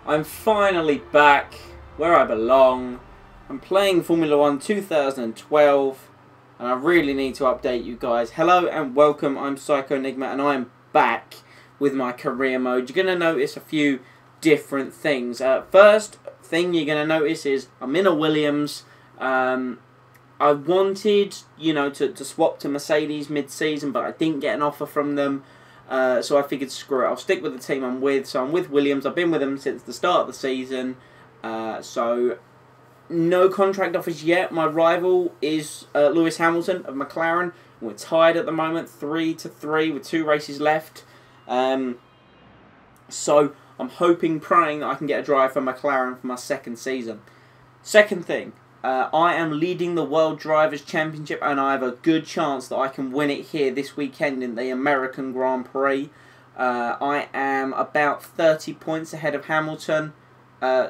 I'm finally back where I belong. I'm playing Formula 1 2012 and I really need to update you guys. Hello and welcome, I'm Psycho Enigma and I'm back with my career mode. You're going to notice a few different things. First thing you're going to notice is I'm in a Williams. I wanted, to swap to Mercedes mid-season, but I didn't get an offer from them. So I figured, screw it, I'll stick with the team I'm with. So I'm with Williams. I've been with them since the start of the season. So no contract offers yet. My rival is Lewis Hamilton of McLaren. We're tied at the moment, 3-3 with 2 races left. So I'm hoping, praying that I can get a drive for McLaren for my second season. Second thing, I am leading the World Drivers' Championship and I have a good chance that I can win it here this weekend in the American Grand Prix. I am about 30 points ahead of Hamilton.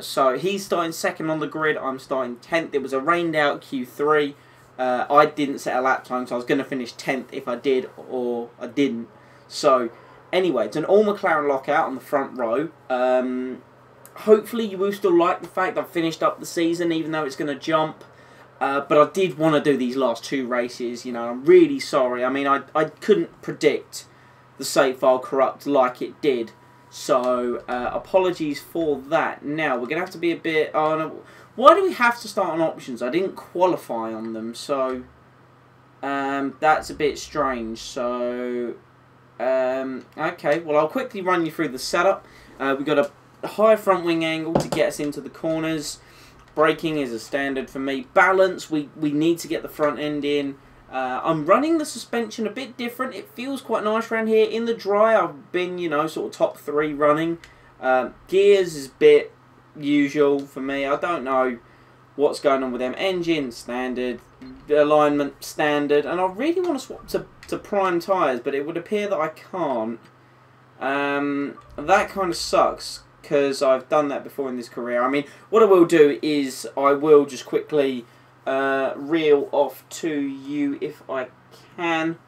So he's starting second on the grid, I'm starting 10th. It was a rained out Q3. I didn't set a lap time, so I was going to finish 10th if I did or I didn't. So anyway, it's an all McLaren lockout on the front row. Hopefully you will still like the fact I've finished up the season, even though it's going to jump. But I did want to do these last 2 races. I'm really sorry. I mean, I couldn't predict the save file corrupt like it did. So, apologies for that. Now, we're going to have to be a bit... Oh, no. Why do we have to start on options? I didn't qualify on them, so... that's a bit strange. So... okay, well, I'll quickly run you through the setup. We've got a high front wing angle to get us into the corners. Braking is a standard for me. Balance, we need to get the front end in. I'm running the suspension a bit different. It feels quite nice around here. In the dry, I've been, sort of top 3 running. Gears is a bit usual for me. I don't know what's going on with them. Engine, standard. Alignment, standard. And I really want to swap to prime tyres, but it would appear that I can't. That kind of sucks, because I've done that before in this career. I mean, what I will do is I will just quickly reel off to you if I can.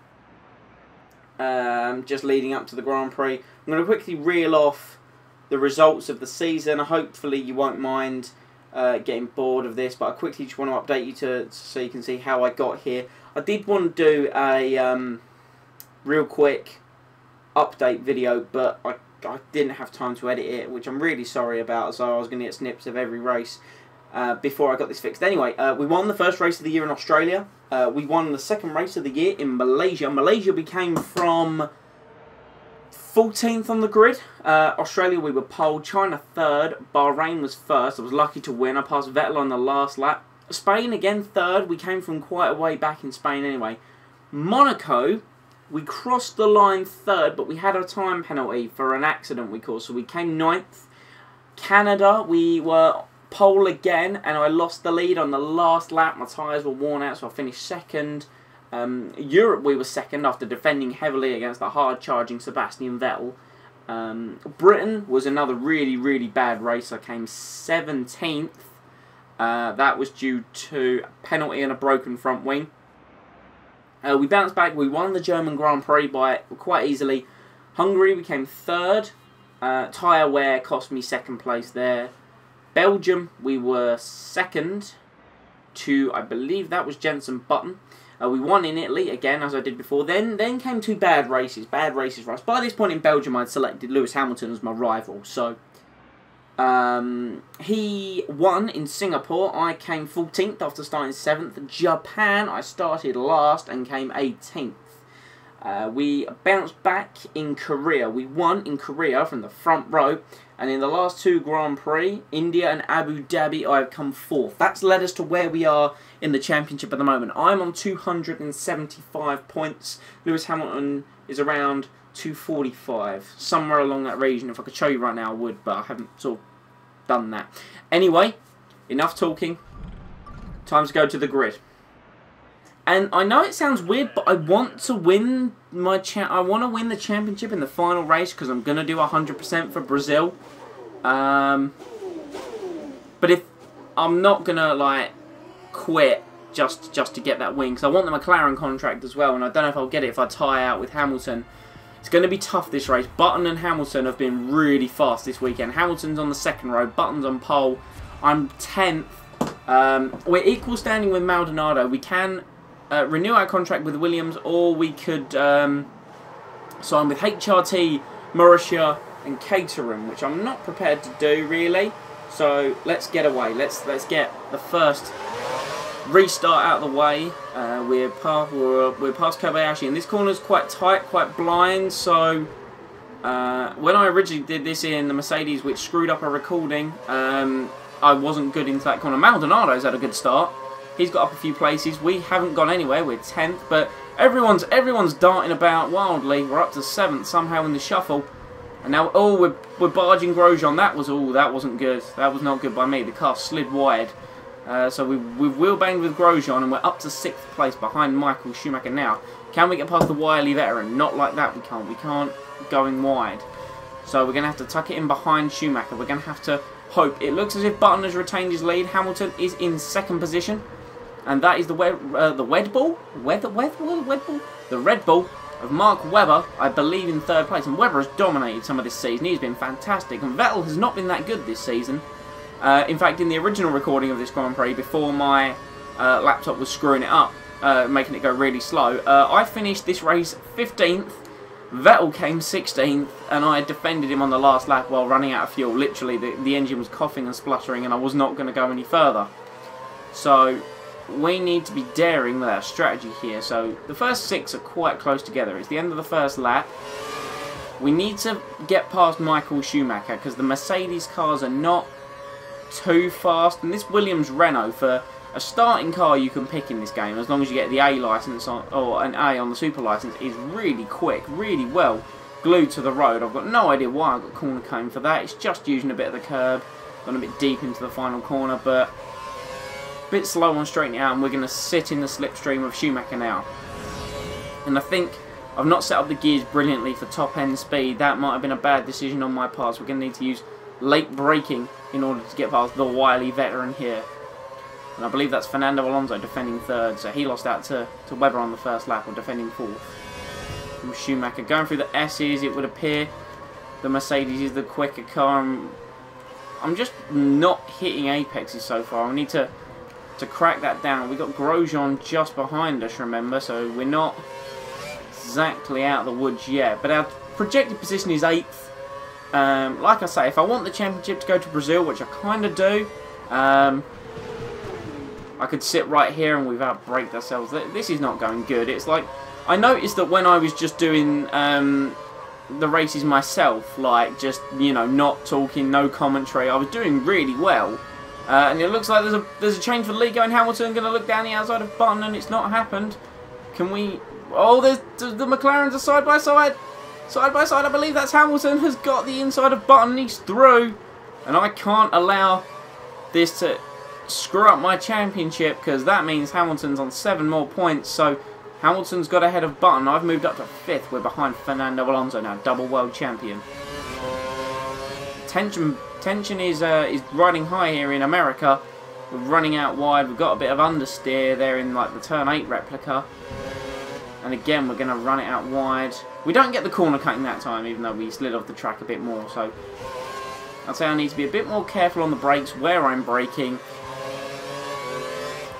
Just leading up to the Grand Prix. I'm going to quickly reel off the results of the season. Hopefully you won't mind getting bored of this, but I quickly just want to update you so you can see how I got here. I did want to do a real quick update video, but I didn't have time to edit it, which I'm really sorry about, so I was going to get snips of every race before I got this fixed. Anyway, we won the first race of the year in Australia. We won the second race of the year in Malaysia. Malaysia we came from 14th on the grid. Australia we were pole. China 3rd. Bahrain was 1st. I was lucky to win. I passed Vettel on the last lap. Spain again 3rd. We came from quite a way back in Spain anyway. Monaco, we crossed the line 3rd, but we had a time penalty for an accident we caused, so we came 9th. Canada, we were pole again, and I lost the lead on the last lap. My tyres were worn out, so I finished 2nd. Europe, we were 2nd after defending heavily against the hard-charging Sebastian Vettel. Britain was another really, really bad race. I came 17th. That was due to a penalty and a broken front wing. We bounced back. We won the German Grand Prix by quite easily. Hungary, we came 3rd. Tyre wear cost me 2nd place there. Belgium, we were 2nd to, I believe that was Jenson Button. We won in Italy, again, as I did before. Then came 2 bad races for us. By this point in Belgium, I'd selected Lewis Hamilton as my rival. So, he won in Singapore. I came 14th after starting 7th. Japan, I started last and came 18th. We bounced back in Korea. We won in Korea from the front row. And in the last 2 Grand Prix, India and Abu Dhabi, I've come 4th. That's led us to where we are in the championship at the moment. I'm on 275 points. Lewis Hamilton is around 245. Somewhere along that region. If I could show you right now, I would, but I haven't sort of done that. Anyway, enough talking. Time to go to the grid. And I know it sounds weird, but I want to win I want to win the championship in the final race because I'm going to do 100% for Brazil. But if I'm not going to quit just to get that win, because I want the McLaren contract as well, and I don't know if I'll get it if I tie out with Hamilton. It's going to be tough this race. Button and Hamilton have been really fast this weekend. Hamilton's on the second row, Button's on pole. I'm 10th. We're equal standing with Maldonado. We can renew our contract with Williams, or we could sign with HRT, Mauritia and Caterham, which I'm not prepared to do really. So let's get away. Let's get the first restart out of the way. We're past Kobayashi, and this corner's quite tight, quite blind. So when I originally did this in the Mercedes, which screwed up our recording, I wasn't good into that corner. Maldonado's had a good start. He's got up a few places. We haven't gone anywhere. We're 10th, but everyone's darting about wildly. We're up to 7th somehow in the shuffle. And now, we're barging Grosjean. That wasn't good. That was not good by me. The car slid wide. So we've wheel-banged with Grosjean, and we're up to 6th place behind Michael Schumacher now. Can we get past the wily veteran? Not like that, we can't. We can't going wide. So we're going to have to tuck it in behind Schumacher. We're going to have to hope. It looks as if Button has retained his lead. Hamilton is in 2nd position. And that is the Red Bull of Mark Webber, I believe, in 3rd place. And Webber has dominated some of this season. He's been fantastic. And Vettel has not been that good this season. In fact, in the original recording of this Grand Prix, before my laptop was screwing it up, making it go really slow, I finished this race 15th. Vettel came 16th, and I defended him on the last lap while running out of fuel. Literally, the engine was coughing and spluttering, and I was not going to go any further. So we need to be daring with our strategy here. So the first 6 are quite close together. It's the end of the first lap. We need to get past Michael Schumacher because the Mercedes cars are not too fast. And this Williams Renault, for a starting car you can pick in this game, as long as you get the A license on, or an A on the super license, is really quick, really well glued to the road. I've got no idea why I got corner cone for that. It's just using a bit of the curb. Gone a bit deep into the final corner, but bit slow on straightening out, and we're going to sit in the slipstream of Schumacher now. And I think I've not set up the gears brilliantly for top end speed. That might have been a bad decision on my part. So we're going to need to use late braking in order to get past the wily veteran here. And I believe that's Fernando Alonso defending 3rd, so he lost out to Webber on the first lap, or defending 4th. From Schumacher going through the S's, it would appear the Mercedes is the quicker car. I'm just not hitting apexes so far. I need to crack that down. We got Grosjean just behind us, remember, so we're not exactly out of the woods yet. But our projected position is 8th. Like I say, if I want the championship to go to Brazil, which I kind of do, I could sit right here and we've outbraked ourselves. This is not going good. It's like, I noticed that when I was just doing the races myself, like just, you know, not talking, no commentary, I was doing really well. And it looks like there's a change for the lead going. Hamilton going to look down the outside of Button, and it's not happened. Can we... Oh, the McLarens are side by side. Side by side, I believe that's Hamilton has got the inside of Button. He's through. And I can't allow this to screw up my championship, because that means Hamilton's on 7 more points. So Hamilton's got ahead of Button. I've moved up to 5th. We're behind Fernando Alonso now, double world champion. Tension is riding high here in America. We're running out wide. We've got a bit of understeer there in like the turn 8 replica. And again, we're going to run it out wide. We don't get the corner cutting that time, even though we slid off the track a bit more. So I'd say I need to be a bit more careful on the brakes, where I'm braking,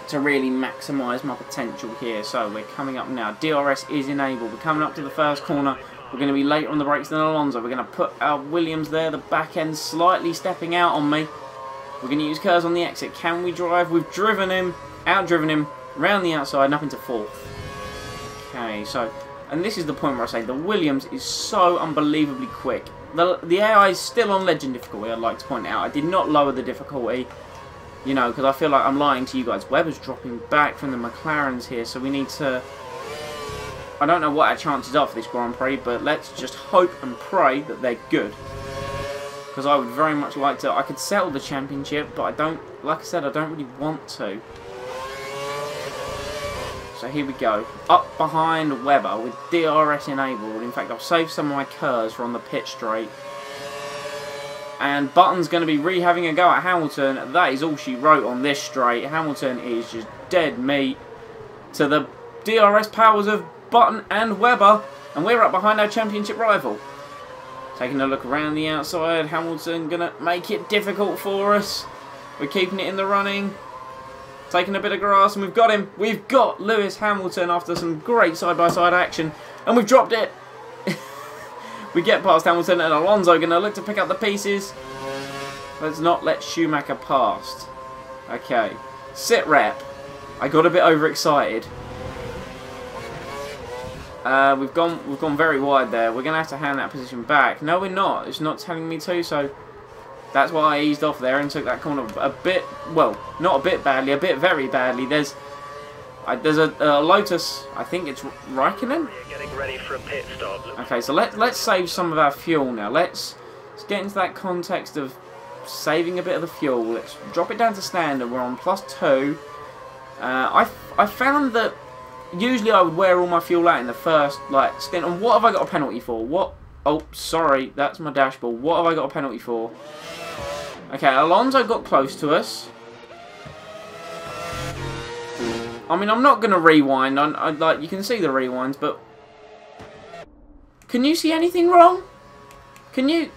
to really maximise my potential here. So we're coming up now. DRS is enabled. We're coming up to the first corner. We're going to be later on the brakes than Alonso. We're going to put our Williams there. The back end slightly stepping out on me. We're going to use curves on the exit. Can we drive? We've driven him, outdriven him, round the outside and up into 4th. Okay, so, and this is the point where I say the Williams is so unbelievably quick. The AI is still on legend difficulty, I'd like to point out. I did not lower the difficulty, you know, because I feel like I'm lying to you guys. Webber's dropping back from the McLarens here, so we need to... I don't know what our chances are for this Grand Prix, but let's just hope and pray that they're good. Because I would very much like to... I could settle the championship, but I don't... Like I said, I don't really want to. So here we go. Up behind Webber with DRS enabled. In fact, I'll save some of my curves for on the pit straight. And Button's going to be having a go at Hamilton. That is all she wrote on this straight. Hamilton is just dead meat to the DRS powers of Button and Webber. And we're up behind our championship rival. Taking a look around the outside. Hamilton going to make it difficult for us. We're keeping it in the running. Taking a bit of grass, and we've got him. We've got Lewis Hamilton after some great side-by-side action. And we've dropped it. We get past Hamilton, and Alonso going to look to pick up the pieces. Let's not let Schumacher past. Okay. Sit rep. I got a bit overexcited. We've gone very wide there. We're going to have to hand that position back. No, we're not. It's not telling me to, so that's why I eased off there and took that corner a bit, well, not a bit badly, a bit very badly. There's a Lotus, I think it's Raikkonen. Getting ready for a pit stop. Okay, so let's save some of our fuel now. Let's get into that context of saving a bit of the fuel. Let's drop it down to standard. We're on +2. I found that usually I would wear all my fuel out in the first stint. And what have I got a penalty for? What? Oh, sorry, that's my dashboard. What have I got a penalty for? Okay, Alonso got close to us. I mean, I'm not going to rewind. Like, you can see the rewinds, but can you see anything wrong? Can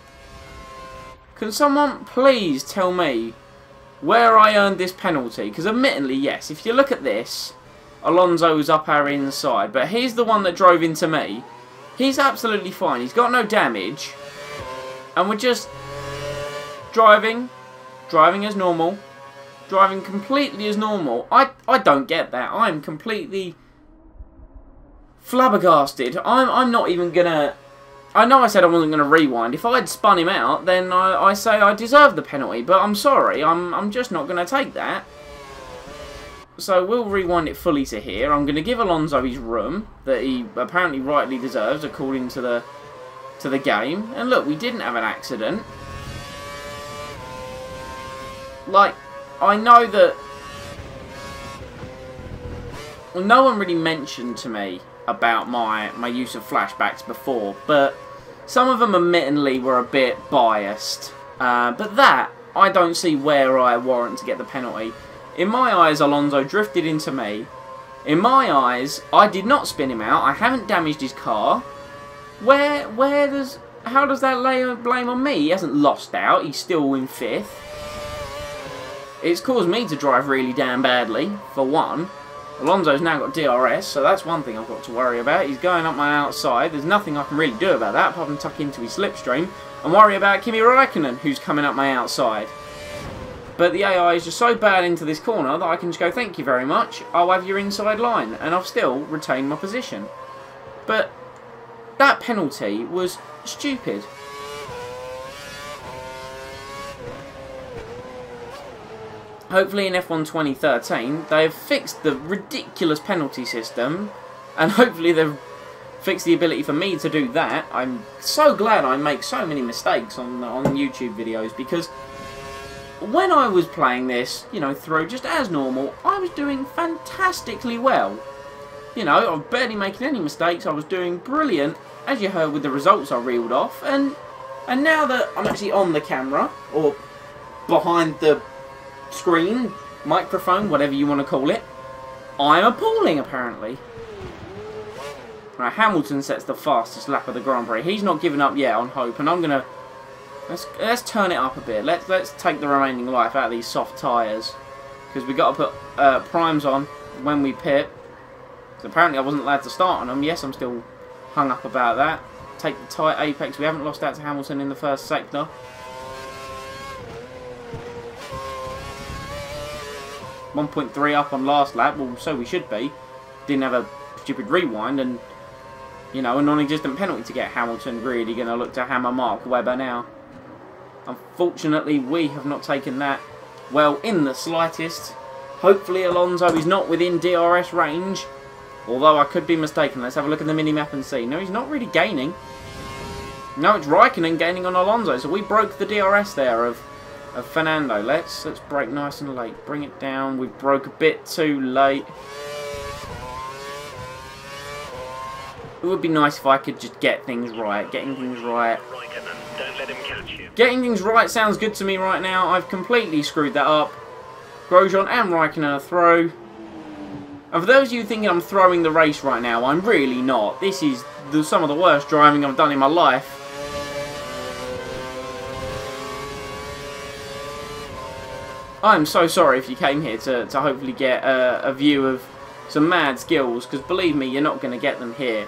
someone please tell me where I earned this penalty? Because admittedly, yes, if you look at this, Alonso's up our inside, but he's the one that drove into me. He's absolutely fine. He's got no damage, and we're just driving as normal. Driving completely as normal. I don't get that. I'm completely flabbergasted. I'm not even gonna... I know I said I wasn't gonna rewind. If I had spun him out, then I say I deserve the penalty. But I'm sorry. I'm just not gonna take that. So we'll rewind it fully to here. I'm gonna give Alonso his room that he apparently rightly deserves according to the game. And look, we didn't have an accident. Like, I know that no one really mentioned to me about my use of flashbacks before, but some of them admittedly were a bit biased. But that, I don't see where I warrant to get the penalty. In my eyes, Alonso drifted into me. In my eyes, I did not spin him out. I haven't damaged his car. How does that lay blame on me? He hasn't lost out. He's still in 5th. It's caused me to drive really damn badly, for one. Alonso's now got DRS, so that's one thing I've got to worry about. He's going up my outside. There's nothing I can really do about that, apart from tuck into his slipstream and worry about Kimi Raikkonen, who's coming up my outside. But the AI is just so bad into this corner that I can just go, thank you very much, I'll have your inside line, and I've still retained my position. But that penalty was stupid. Hopefully in F1 2013 they've fixed the ridiculous penalty system, and hopefully they've fixed the ability for me to do that. I'm so glad I make so many mistakes on YouTube videos, because when I was playing this, you know, through just as normal, I was doing fantastically well. You know, I was barely making any mistakes. I was doing brilliant, as you heard with the results I reeled off. And now that I'm actually on the camera, or behind the screen, microphone, whatever you want to call it, I'm appalling, apparently. Right, Hamilton sets the fastest lap of the Grand Prix. He's not given up yet on hope, and I'm going to... Let's turn it up a bit. Let's take the remaining life out of these soft tyres, because we've got to put primes on when we pit. So apparently I wasn't allowed to start on them. Yes, I'm still hung up about that. Take the tight apex. We haven't lost out to Hamilton in the first sector. .3 up on last lap. Well, so we should be. Didn't have a stupid rewind, and you know, a non-existent penalty to get Hamilton. Really going to look to hammer Mark Webber now. Unfortunately, we have not taken that well in the slightest. Hopefully Alonso is not within DRS range, although I could be mistaken. Let's have a look at the mini-map and see. No, he's not really gaining. No, it's Raikkonen gaining on Alonso, so we broke the DRS there of Fernando. Let's brake nice and late. Bring it down. We broke a bit too late. It would be nice if I could just get things right. Getting things right. Don't let him catch you. Getting things right sounds good to me right now. I've completely screwed that up. Grosjean and Raikkonen are through. And for those of you thinking I'm throwing the race right now, I'm really not. This is some of the worst driving I've done in my life. I'm so sorry if you came here to hopefully get a view of some mad skills, because believe me, you're not going to get them here.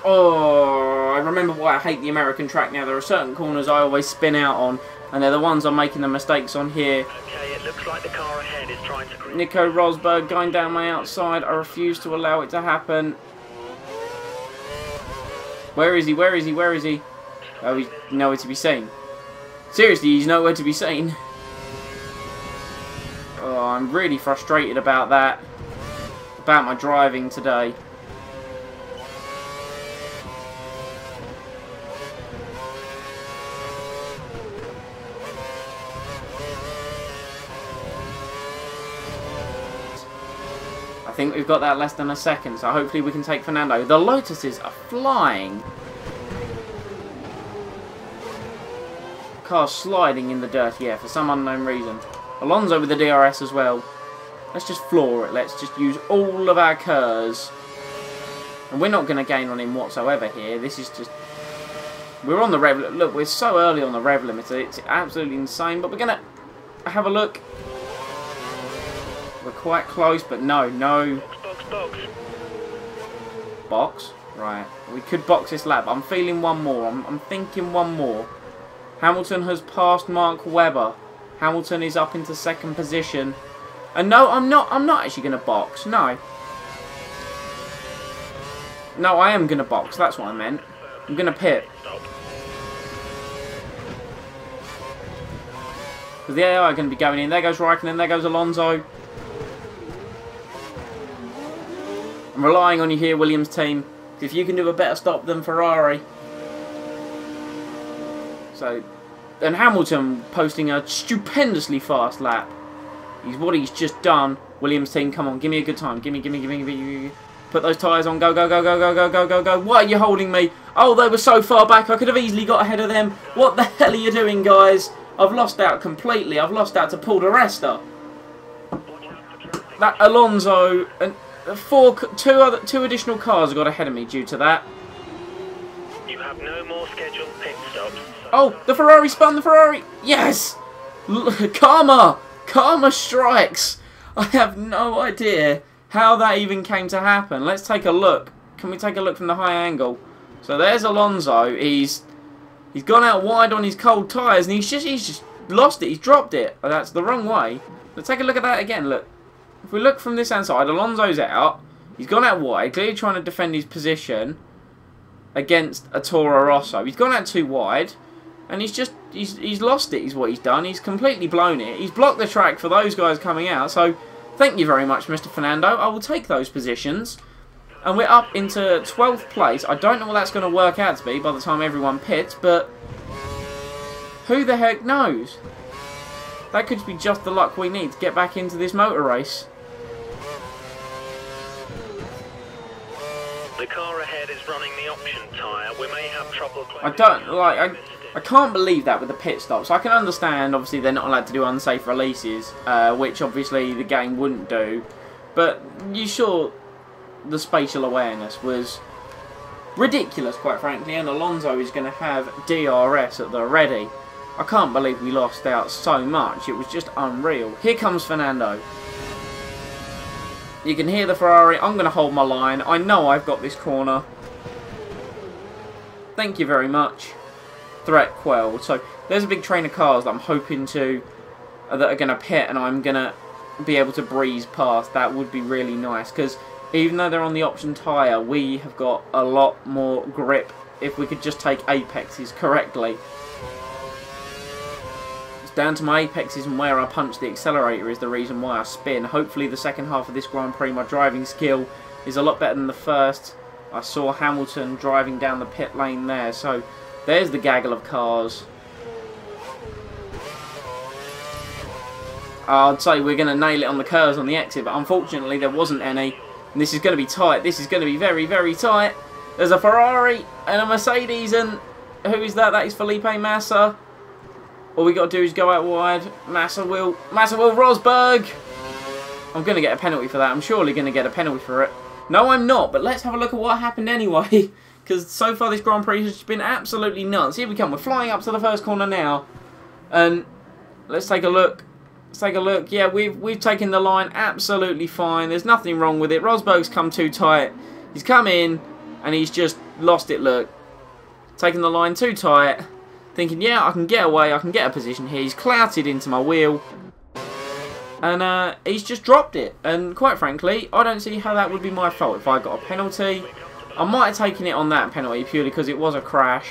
Oh, I remember why I hate the American track now. There are certain corners I always spin out on, and they're the ones I'm making the mistakes on here. Okay, it looks like the car ahead is trying to... Nico Rosberg going down my outside. I refuse to allow it to happen. Where is he? Where is he? Where is he? Oh, he's nowhere to be seen. Seriously, he's nowhere to be seen. Oh, I'm really frustrated about that. About my driving today. I think we've got that less than a second, so hopefully we can take Fernando. The Lotuses are flying. Car's sliding in the dirt, yeah, for some unknown reason. Alonso with the DRS as well. Let's just floor it. Let's just use all of our curves. And we're not going to gain on him whatsoever here. This is just... We're on the rev... Look, we're so early on the rev limiter. It's absolutely insane. But we're going to have a look. We're quite close, but no. Box. Box? Right. We could box this lap. I'm feeling one more. I'm thinking one more. Hamilton has passed Mark Webber. Hamilton is up into second position. And no, I'm not actually going to box. No. No, I am going to box. That's what I meant. I'm going to pit. Because the AI are going to be going in. There goes Raikkonen. There goes Alonso. I'm relying on you here, Williams team. If you can do a better stop than Ferrari. So, and Hamilton posting a stupendously fast lap. What he's just done. Williams team, come on, give me a good time. Give me. Put those tyres on. Go. Why are you holding me? Oh, they were so far back. I could have easily got ahead of them. What the hell are you doing, guys? I've lost out completely. I've lost out to Paul di Resta. That Alonso and two additional cars got ahead of me due to that. You have no more scheduled pit stops. Oh, the Ferrari spun, the Ferrari! Yes! Karma! Karma strikes! I have no idea how that even came to happen. Let's take a look. Can we take a look from the high angle? So there's Alonso. He's gone out wide on his cold tyres and he's just lost it. He's dropped it. Oh, that's the wrong way. Let's take a look at that again. Look. If we look from this hand side, Alonso's out. He's gone out wide, clearly trying to defend his position against a Toro Rosso. He's gone out too wide. And he's lost it, is what he's done. He's completely blown it. He's blocked the track for those guys coming out. So, thank you very much, Mr. Fernando. I will take those positions. And we're up into 12th place. I don't know what that's going to work out to be by the time everyone pits, but who the heck knows? That could be just the luck we need to get back into this motor race. The car ahead is running the option tyre. We may have trouble... I can't believe that with the pit stops. I can understand, obviously, they're not allowed to do unsafe releases, which obviously the game wouldn't do. But you saw the spatial awareness was ridiculous, quite frankly, and Alonso is going to have DRS at the ready. I can't believe we lost out so much. It was just unreal. Here comes Fernando. You can hear the Ferrari. I'm going to hold my line. I know I've got this corner. Thank you very much. Threat quelled. So there's a big train of cars that I'm hoping to that are going to pit and I'm going to be able to breeze past. That would be really nice because even though they're on the option tyre, we have got a lot more grip if we could just take apexes correctly. It's down to my apexes and where I punch the accelerator is the reason why I spin. Hopefully the second half of this Grand Prix, my driving skill is a lot better than the first. I saw Hamilton driving down the pit lane there, so there's the gaggle of cars. I'd say we're going to nail it on the curves on the exit, but unfortunately there wasn't any. And this is going to be tight. This is going to be very, very tight. There's a Ferrari and a Mercedes, and who is that? That is Felipe Massa. All we got to do is go out wide. Massa will Rosberg. I'm going to get a penalty for that. I'm surely going to get a penalty for it. No, I'm not, but let's have a look at what happened anyway. Because so far this Grand Prix has been absolutely nuts. Here we come. We're flying up to the first corner now. And let's take a look. Let's take a look. Yeah, we've taken the line absolutely fine. There's nothing wrong with it. Rosberg's come too tight. He's come in and he's just lost it, look. Taking the line too tight. Thinking, yeah, I can get away. I can get a position here. He's clouted into my wheel. And he's just dropped it. And quite frankly, I don't see how that would be my fault if I got a penalty. I might have taken it on that penalty purely because it was a crash.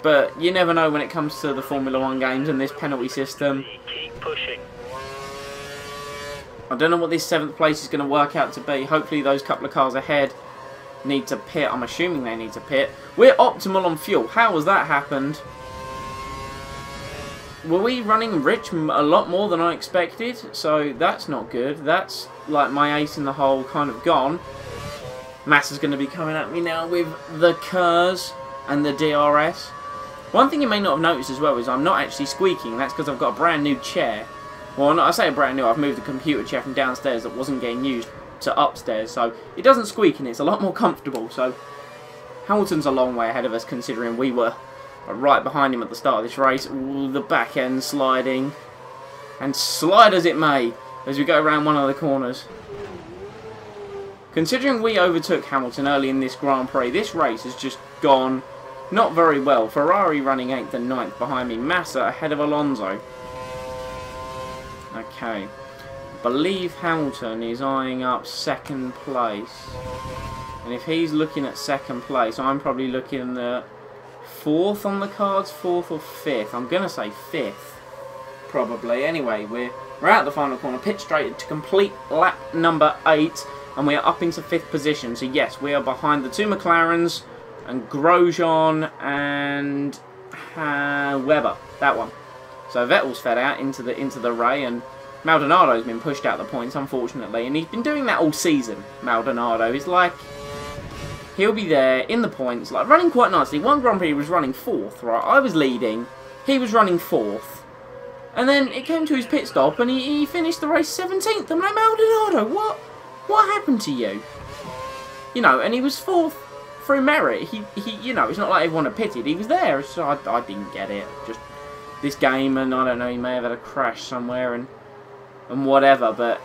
But you never know when it comes to the Formula 1 games and this penalty system. Keep pushing. I don't know what this 7th place is going to work out to be. Hopefully those couple of cars ahead need to pit. I'm assuming they need to pit. We're optimal on fuel. How has that happened? Were we running rich a lot more than I expected? So that's not good. That's like my ace in the hole kind of gone. Massa's going to be coming at me now with the KERS and the DRS. One thing you may not have noticed as well is I'm not actually squeaking. That's because I've got a brand new chair. Well, not, I say brand new. I've moved the computer chair from downstairs that wasn't getting used to upstairs. So it doesn't squeak and it's a lot more comfortable. So Hamilton's a long way ahead of us considering we were right behind him at the start of this race. Ooh, the back end sliding. And slide as it may as we go around one of the corners. Considering we overtook Hamilton early in this Grand Prix, this race has just gone not very well. Ferrari running 8th and 9th behind me. Massa ahead of Alonso. Okay. Believe Hamilton is eyeing up 2nd place. And if he's looking at 2nd place, I'm probably looking at 4th on the cards. 4th or 5th. I'm going to say 5th. Probably. Anyway, we're out the final corner. Pit straight to complete lap number 8. And we are up into 5th position. So yes, we are behind the 2 McLarens and Grosjean and Webber. That one. So Vettel's fed out into the Ray, and Maldonado's been pushed out the points, unfortunately. And he's been doing that all season. Maldonado is like, he'll be there in the points, like running quite nicely. One Grand Prix he was running 4th, right? I was leading. He was running 4th. And then it came to his pit stop, and he finished the race 17th. I'm like, Maldonado, what happened to you? You know, and he was 4th through merit. He you know, it's not like everyone had pitted. He was there, so I didn't get it. Just this game, and I don't know, he may have had a crash somewhere and whatever, but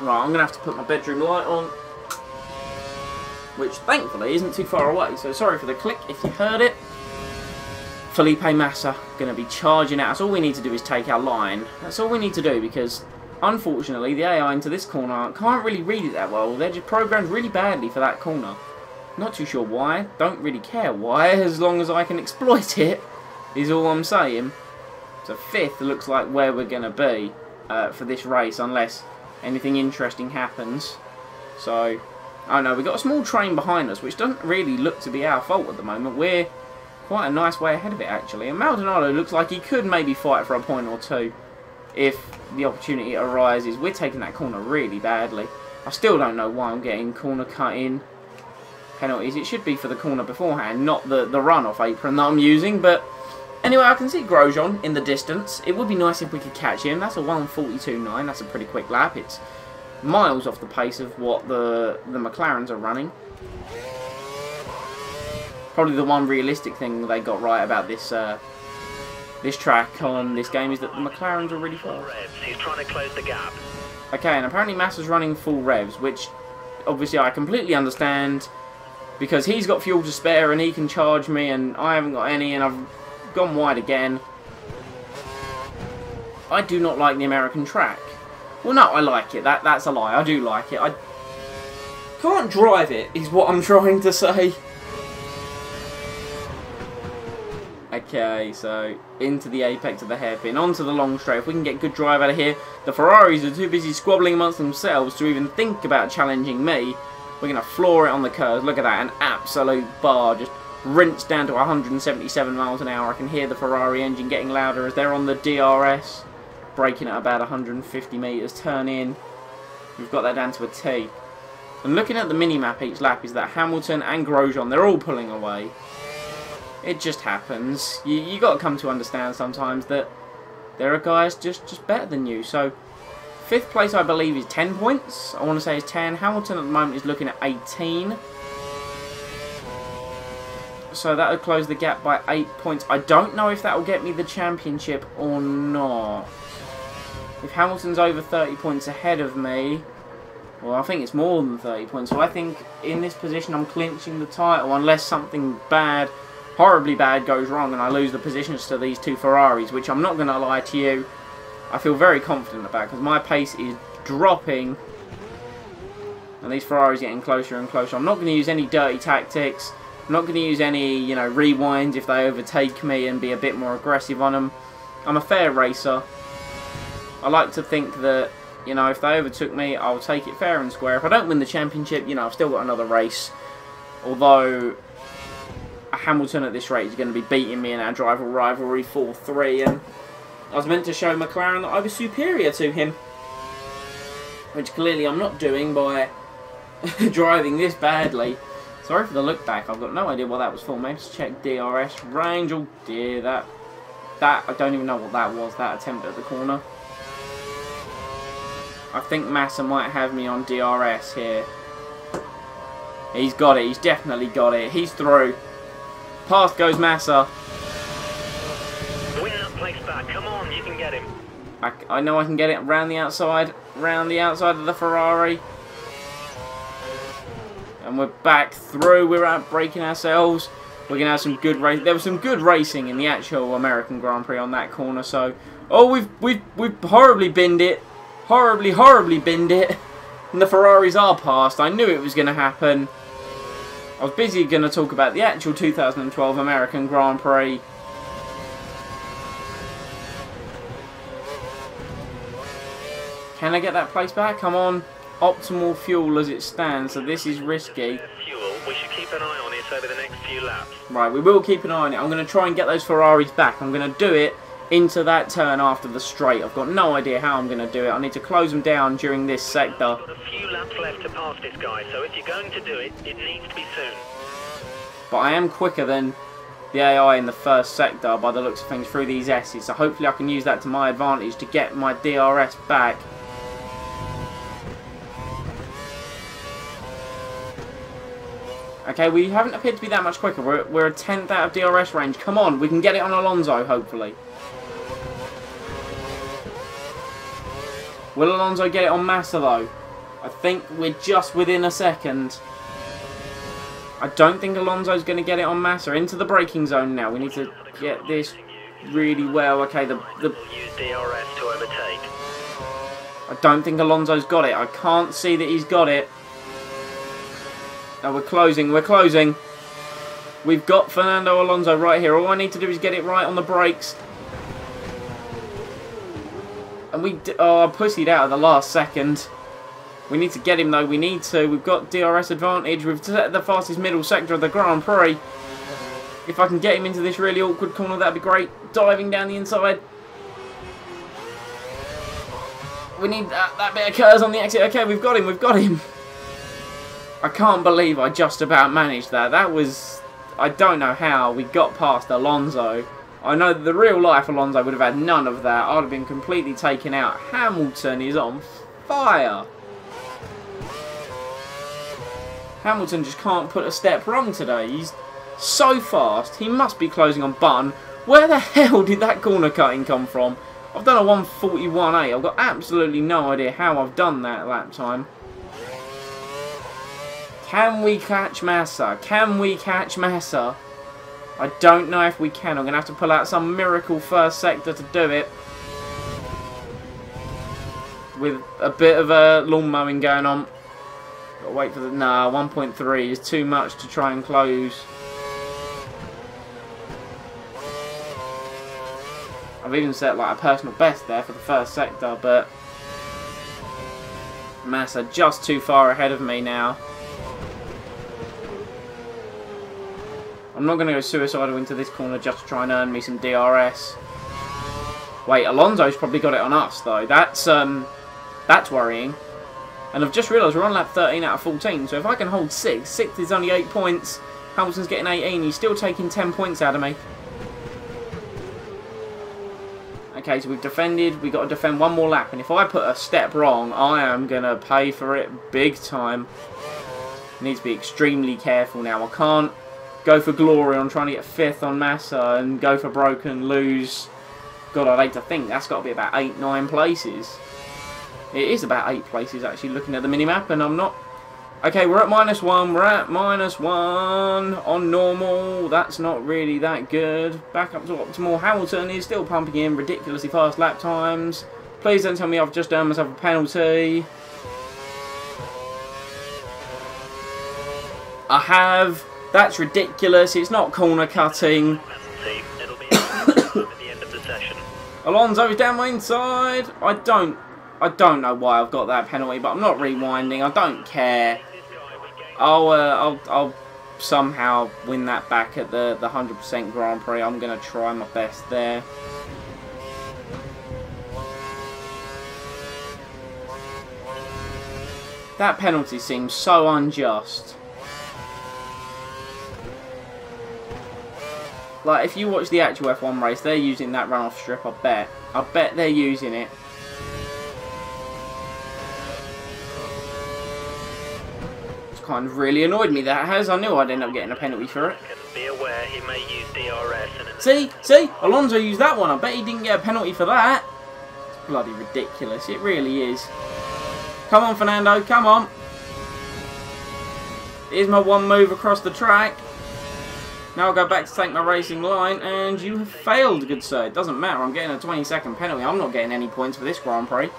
right, I'm gonna have to put my bedroom light on, which thankfully isn't too far away. So sorry for the click if you heard it. Felipe Massa gonna be charging at us. All we need to do is take our line. That's all we need to do, because unfortunately, the AI into this corner can't really read it that well. They're just programmed really badly for that corner. Not too sure why. Don't really care why, as long as I can exploit it, is all I'm saying. So 5th looks like where we're going to be for this race, unless anything interesting happens. So, I don't know, we've got a small train behind us, which doesn't really look to be our fault at the moment. We're quite a nice way ahead of it, actually. And Maldonado looks like he could maybe fight for a point or two if the opportunity arises. We're taking that corner really badly. I still don't know why I'm getting corner cut-in penalties. It should be for the corner beforehand, not the run-off apron that I'm using. But anyway, I can see Grosjean in the distance. It would be nice if we could catch him. That's a 1:42.9. That's a pretty quick lap. It's miles off the pace of what the McLarens are running. Probably the one realistic thing they got right about this this track on this game is that the McLarens are really fast. He's trying to close the gap. Okay, and apparently Massa's running full revs, which obviously I completely understand, because he's got fuel to spare and he can charge me and I haven't got any, and I've gone wide again. I do not like the American track. Well, no, I like it. That's a lie. I do like it. I can't drive it, is what I'm trying to say. Okay, so into the apex of the hairpin, onto the long straight. If we can get good drive out of here. The Ferraris are too busy squabbling amongst themselves to even think about challenging me. We're going to floor it on the curves. Look at that, an absolute bar, just rinsed down to 177 miles an hour. I can hear the Ferrari engine getting louder as they're on the DRS. Braking at about 150 metres, turn in. We've got that down to a T. And looking at the mini-map each lap is that Hamilton and Grosjean, they're all pulling away. It just happens. You got to come to understand sometimes that there are guys just better than you. So 5th place, I believe, is 10 points. I want to say is 10. Hamilton at the moment is looking at 18. So that would close the gap by 8 points. I don't know if that will get me the championship or not. If Hamilton's over 30 points ahead of me, well, I think it's more than 30 points. So I think in this position I'm clinching the title unless something bad, horribly bad, goes wrong and I lose the positions to these 2 Ferraris, which I'm not going to lie to you, I feel very confident about because my pace is dropping and these Ferraris getting closer and closer. I'm not going to use any dirty tactics. I'm not going to use any, you know, rewinds if they overtake me and be a bit more aggressive on them. I'm a fair racer. I like to think that, you know, if they overtook me, I'll take it fair and square. If I don't win the championship, you know, I've still got another race. Although Hamilton at this rate is going to be beating me in our driver rivalry 4-3, and I was meant to show McLaren that I was superior to him, which clearly I'm not doing by driving this badly. Sorry for the look back, I've got no idea what that was for. Maybe let's check DRS range. Oh dear, that I don't even know what that was, that attempt at the corner. I think Massa might have me on DRS here. He's got it, he's definitely got it. He's through. Past goes Massa. Win that place back, come on, you can get him. I know I can get it round the outside of the Ferrari. And we're back through. We're out breaking ourselves. We're gonna have some good race. There was some good racing in the actual American Grand Prix on that corner. So, oh, we've horribly binned it, horribly binned it. And the Ferraris are past. I knew it was gonna happen. I was busy gonna talk about the actual 2012 American Grand Prix. Can I get that place back? Come on. Optimal fuel as it stands, so this is risky. Fuel, we should keep an eye on it over the next few laps. Right, we will keep an eye on it. I'm going to try and get those Ferraris back. I'm going to do it into that turn after the straight. I've got no idea how I'm going to do it. I need to close them down during this sector. We've got a few laps left to pass this guy, so if you're going to do it, it needs to be soon. But I am quicker than the AI in the first sector by the looks of things through these S's, so hopefully I can use that to my advantage to get my DRS back. Okay, we haven't appeared to be that much quicker. We're a 10th out of DRS range. Come on, we can get it on Alonso, hopefully. Will Alonso get it on Massa, though? I think we're just within a second. I don't think Alonso's going to get it on Massa. Into the braking zone now. We need to get this really well. Okay, We'll use DRS to overtake. I don't think Alonso's got it. I can't see that he's got it. Oh, we're closing. We've got Fernando Alonso right here. All I need to do is get it right on the brakes. And I pussied out at the last second. We need to get him though. We need to. We've got DRS advantage. We've set the fastest middle sector of the Grand Prix. If I can get him into this really awkward corner, that'd be great. Diving down the inside. We need that bit of curves on the exit. Okay, we've got him. I can't believe I just about managed that. That was... I don't know how we got past Alonso. I know that the real life Alonso would have had none of that. I would have been completely taken out. Hamilton is on fire. Hamilton just can't put a step wrong today. He's so fast. He must be closing on Button. Where the hell did that corner cutting come from? I've done a 141.8. I've got absolutely no idea how I've done that lap time. Can we catch Massa? Can we catch Massa? I don't know if we can. I'm going to have to pull out some miracle first sector to do it. With a bit of a lawn mowing going on. Got to wait for the... Nah, 1.3 is too much to try and close. I've even set like a personal best there for the first sector, but... Massa just too far ahead of me now. I'm not going to go suicidal into this corner just to try and earn me some DRS. Wait, Alonso's probably got it on us though. That's worrying. And I've just realised we're on lap 13 out of 14. So if I can hold 6th is only 8 points. Hamilton's getting 18. He's still taking 10 points out of me. Okay, Okay, so we've defended. We've got to defend one more lap. And if I put a step wrong, I am going to pay for it big time. Need to be extremely careful now. I can't go for glory on trying to get 5th on Massa and go for broken and lose. God, I'd hate to think that's got to be about 8, 9 places. It is about 8 places, actually, looking at the minimap, and I'm not... Okay, we're at -1. We're at -1 on normal. That's not really that good. Back up to optimal. Hamilton is still pumping in ridiculously fast lap times. Please don't tell me I've just earned myself a penalty. I have. That's ridiculous. It's not corner cutting. Alonso's down my inside. I don't know why I've got that penalty, but I'm not rewinding. I don't care. I'll somehow win that back at the 100% Grand Prix. I'm going to try my best there. That penalty seems so unjust. Like, if you watch the actual F1 race, they're using that runoff strip, I bet. I bet they're using it. It's kind of really annoyed me, that has. I knew I'd end up getting a penalty for it. Be aware he may use DRS. See? Alonso used that one. I bet he didn't get a penalty for that. It's bloody ridiculous. It really is. Come on, Fernando. Come on. Here's my one move across the track. Now I'll go back to take my racing line, and you have failed, good sir. It doesn't matter, I'm getting a 20-second penalty. I'm not getting any points for this Grand Prix.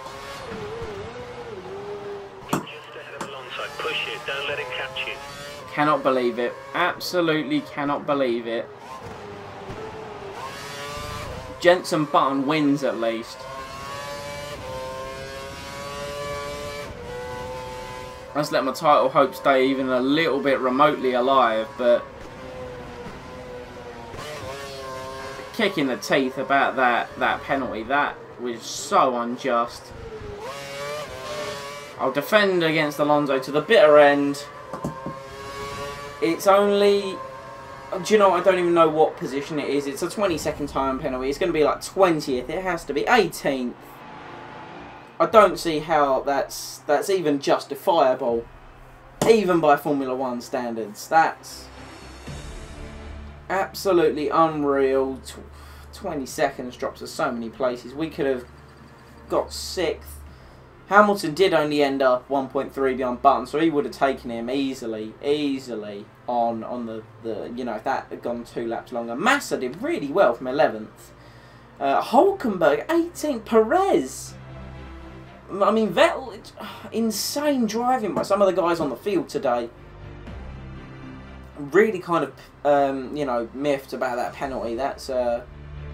Just ahead of Alonso. Push it, don't let him catch you. Cannot believe it. Absolutely cannot believe it. Jenson Button wins at least. Let's let my title hope stay even a little bit remotely alive, but... kick in the teeth about that penalty. That was so unjust. I'll defend against Alonso to the bitter end. It's only... do you know, I don't even know what position it is. It's a 20-second time penalty. It's going to be like 20th. It has to be 18th. I don't see how that's even justifiable. Even by Formula 1 standards. That's... absolutely unreal. 20 seconds drops us so many places. We could have got 6th. Hamilton did only end up 1.3 beyond Button, so he would have taken him easily on the you know, if that had gone 2 laps longer. Massa did really well from 11th. Hulkenberg 18th. Perez. I mean, Vettel, it's insane driving by some of the guys on the field today. Really kind of, you know, miffed about that penalty. That's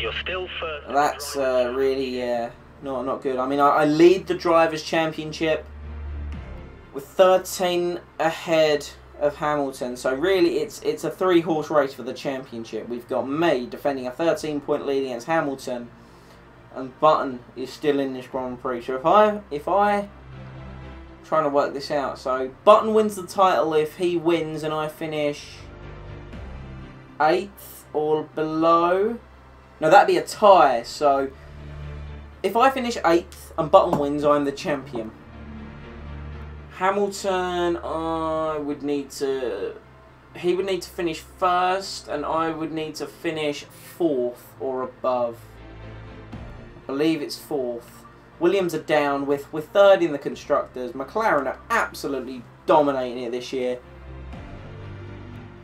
you're still first. That's really, not good. I mean, I lead the Drivers' Championship with 13 ahead of Hamilton. So really, it's a 3-horse race for the championship. We've got me defending a 13-point lead against Hamilton, and Button is still in this Grand Prix. So if I trying to work this out. So Button wins the title if he wins and I finish 8th or below. No, that'd be a tie. So if I finish 8th and Button wins, I'm the champion. Hamilton, he would need to finish 1st, and I would need to finish 4th or above. I believe it's 4th. Williams are down with 3rd in the Constructors. McLaren are absolutely dominating it this year.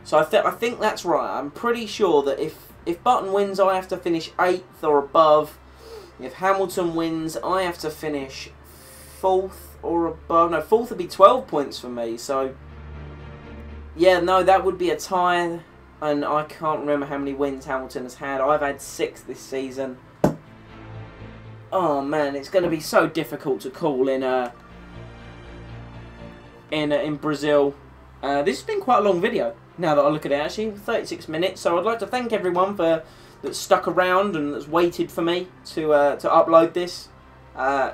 So I think that's right. I'm pretty sure that if Button wins, I have to finish 8th or above. If Hamilton wins, I have to finish 4th or above. No, 4th would be 12 points for me. So, yeah, no, that would be a tie. And I can't remember how many wins Hamilton has had. I've had 6 this season. Oh man, it's going to be so difficult to call in Brazil. This has been quite a long video. Now that I look at it, actually, 36 minutes. So I'd like to thank everyone that stuck around and that's waited for me to upload this.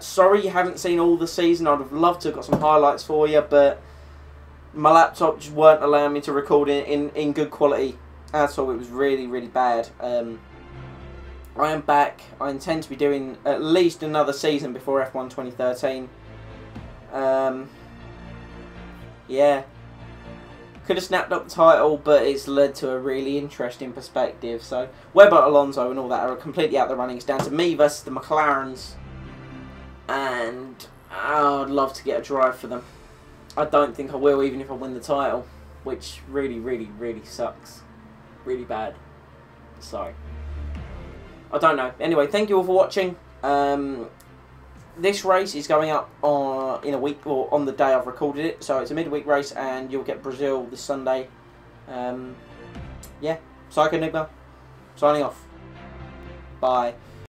Sorry you haven't seen all the season. I'd have loved to have got some highlights for you, but my laptop just weren't allowing me to record in good quality at all. It was really, really bad. I am back. I intend to be doing at least another season before F1 2013. Yeah. Could have snapped up the title, but it's led to a really interesting perspective. So, Webber, Alonso and all that are completely out of the running. It's down to me versus the McLarens. And I'd love to get a drive for them. I don't think I will, even if I win the title. Which really, really, really sucks. Really bad. So, I don't know. Anyway, thank you all for watching. This race is going up in a week, or on the day I've recorded it. So it's a midweek race, and you'll get Brazil this Sunday. Yeah, Psycho Enigma, signing off. Bye.